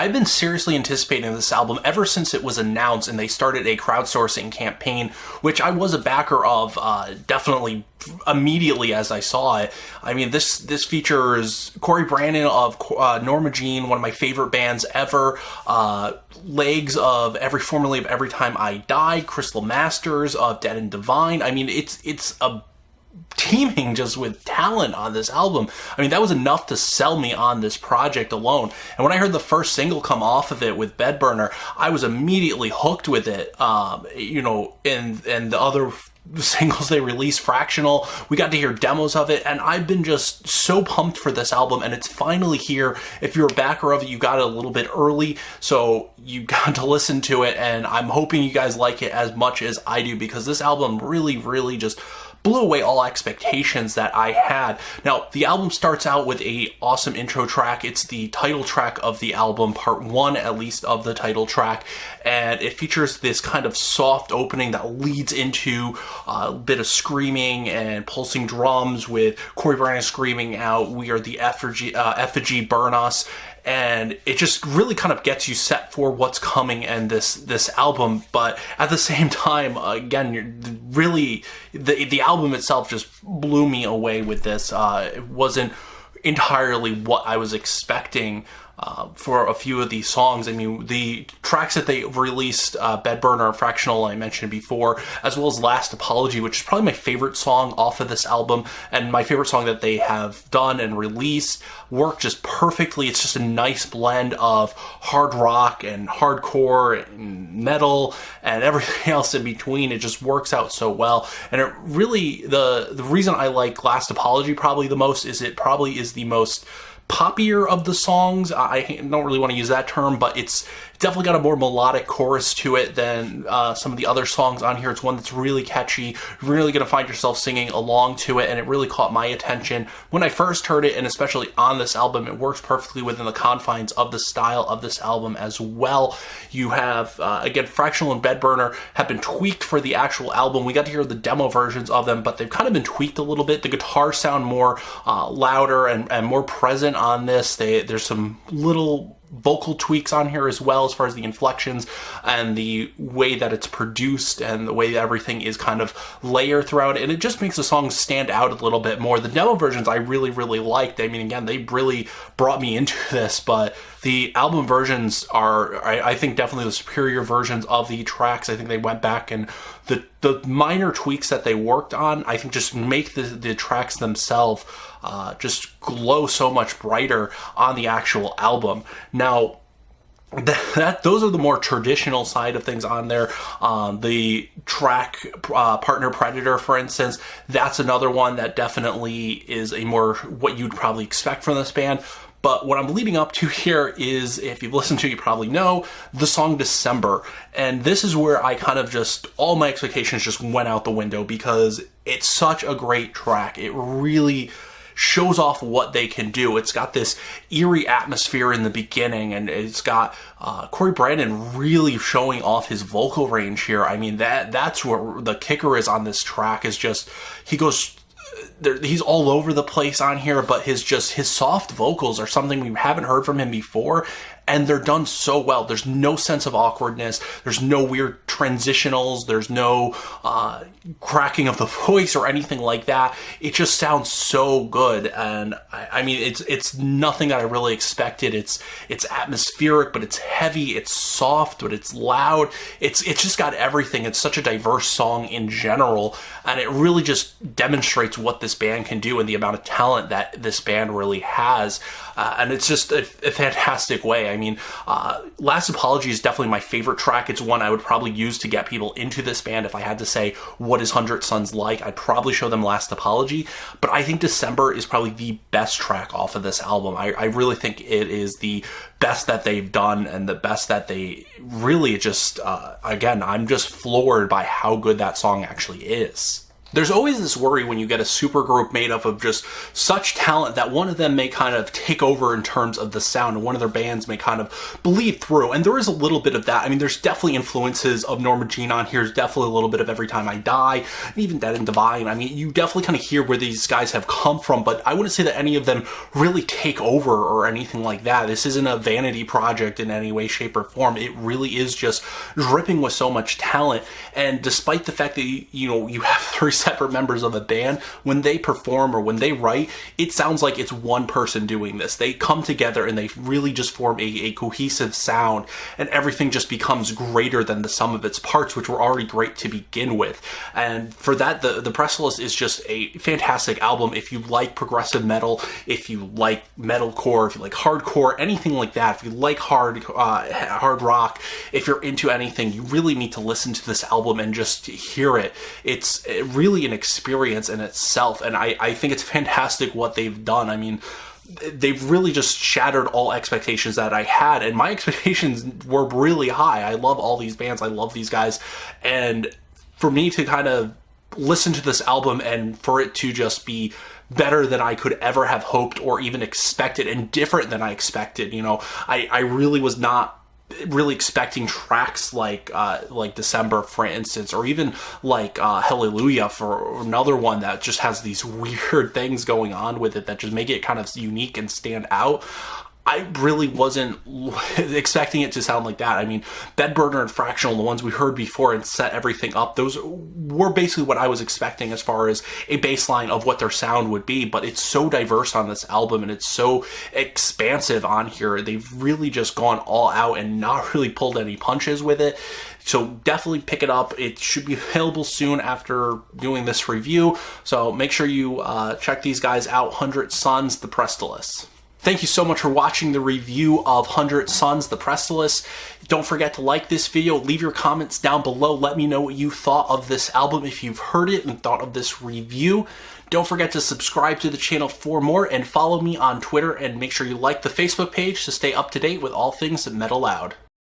I've been seriously anticipating this album ever since it was announced and they started a crowdsourcing campaign, which I was a backer of definitely immediately as I saw it. I mean, this features Corey Brandon of Norma Jean, one of my favorite bands ever, legs of formerly of Every Time I Die, Crystal Masters of Dead and Divine. I mean, it's a teaming just with talent on this album. I mean, that was enough to sell me on this project alone. And when I heard the first single come off of it with Bedburner, I was immediately hooked with it. You know, and the other singles they released, Fractional, we got to hear demos of it, and I've been just so pumped for this album, and it's finally here. If you're a backer of it, you got it a little bit early, so you got to listen to it, and I'm hoping you guys like it as much as I do, because this album really, really just blew away all expectations that I had. Now, the album starts out with a awesome intro track. It's the title track of the album, part one at least of the title track, and it features this kind of soft opening that leads into a bit of screaming and pulsing drums with Corey Brandon screaming out, "We are the effigy, burn us." And it just really kind of gets you set for what's coming in this album. But at the same time, again, really, the album itself just blew me away with this. It wasn't entirely what I was expecting for a few of these songs. I mean, the tracks that they released, Bedburner, Fractional, I mentioned before, as well as Last Apology, which is probably my favorite song off of this album, and my favorite song that they have done and released, work just perfectly. It's just a nice blend of hard rock and hardcore and metal and everything else in between. It just works out so well. And it really, the reason I like Last Apology probably the most is it probably is the most poppier of the songs. I don't really want to use that term, but it's definitely got a more melodic chorus to it than some of the other songs on here. It's one that's really catchy. You're really going to find yourself singing along to it, and it really caught my attention when I first heard it, and especially on this album. It works perfectly within the confines of the style of this album as well. You have, again, Fractional and Bedburner have been tweaked for the actual album. We got to hear the demo versions of them, but they've kind of been tweaked a little bit. The guitars sound more louder and more present on this. There's some little vocal tweaks on here as well, as far as the inflections and the way that it's produced and the way that everything is kind of layered throughout it, and it just makes the songs stand out a little bit more. The demo versions I really, really liked. I mean, again, they really brought me into this, but the album versions are, I think, definitely the superior versions of the tracks. I think they went back and the minor tweaks that they worked on, I think, just make the tracks themselves just glow so much brighter on the actual album. Now, those are the more traditional side of things on there. The track Partner Predator, for instance, that's another one that definitely is a more what you'd probably expect from this band. But what I'm leading up to here is, if you've listened to it, you probably know, the song December. And this is where I kind of just, all my expectations just went out the window, because it's such a great track. It really shows off what they can do. It's got this eerie atmosphere in the beginning, and it's got Corey Brandon really showing off his vocal range here. I mean, that's where the kicker is on this track, is just, he's all over the place on here, but his soft vocals are something we haven't heard from him before, and they're done so well. There's no sense of awkwardness. There's no weird transitionals. There's no cracking of the voice or anything like that. It just sounds so good, and I mean, it's nothing that I really expected. It's atmospheric, but it's heavy. It's soft, but it's loud. It's just got everything. It's such a diverse song in general, and it really just demonstrates what this band can do and the amount of talent that this band really has. And it's just a fantastic way. I mean, Last Apology is definitely my favorite track. It's one I would probably use to get people into this band. If I had to say, what is 100 Suns like, I'd probably show them Last Apology. But I think December is probably the best track off of this album. I really think it is the best that they've done, and the best that they really just, again, I'm just floored by how good that song actually is. There's always this worry when you get a supergroup made up of just such talent that one of them may kind of take over in terms of the sound, and one of their bands may kind of bleed through. And there is a little bit of that. I mean, there's definitely influences of Norma Jean on here. There's definitely a little bit of Every Time I Die, and even Dead Devine. I mean, you definitely kind of hear where these guys have come from, but I wouldn't say that any of them really take over or anything like that. This isn't a vanity project in any way, shape, or form. It really is just dripping with so much talent. And despite the fact that, you have 3 separate members of a band, when they perform or when they write, it sounds like it's one person doing this. They come together and they really just form a cohesive sound, and everything just becomes greater than the sum of its parts, which were already great to begin with. And for that, the Prestaliis is just a fantastic album. If you like progressive metal, if you like metalcore, if you like hardcore, anything like that, if you like hard rock, if you're into anything, you really need to listen to this album and just hear it. It's really an experience in itself, and I think it's fantastic what they've done. I mean, they've really just shattered all expectations that I had, and my expectations were really high. I love all these bands, I love these guys, and for me to kind of listen to this album and for it to just be better than I could ever have hoped or even expected, and different than I expected, I really was not really expecting tracks like December, for instance, or even like Hallelujah, for another one that just has these weird things going on with it that just make it kind of unique and stand out. I really wasn't expecting it to sound like that. I mean, Bedburner and Fractional, the ones we heard before and Set Everything Up, those were basically what I was expecting as far as a baseline of what their sound would be, but it's so diverse on this album and it's so expansive on here. They've really just gone all out and not really pulled any punches with it. So definitely pick it up. It should be available soon after doing this review. So make sure you check these guys out. 100 Suns, the Prestaliis. Thank you so much for watching the review of 100 Suns, the Prestaliis. Don't forget to like this video, leave your comments down below, let me know what you thought of this album if you've heard it and thought of this review. Don't forget to subscribe to the channel for more, and follow me on Twitter, and make sure you like the Facebook page to stay up to date with all things Metalloud.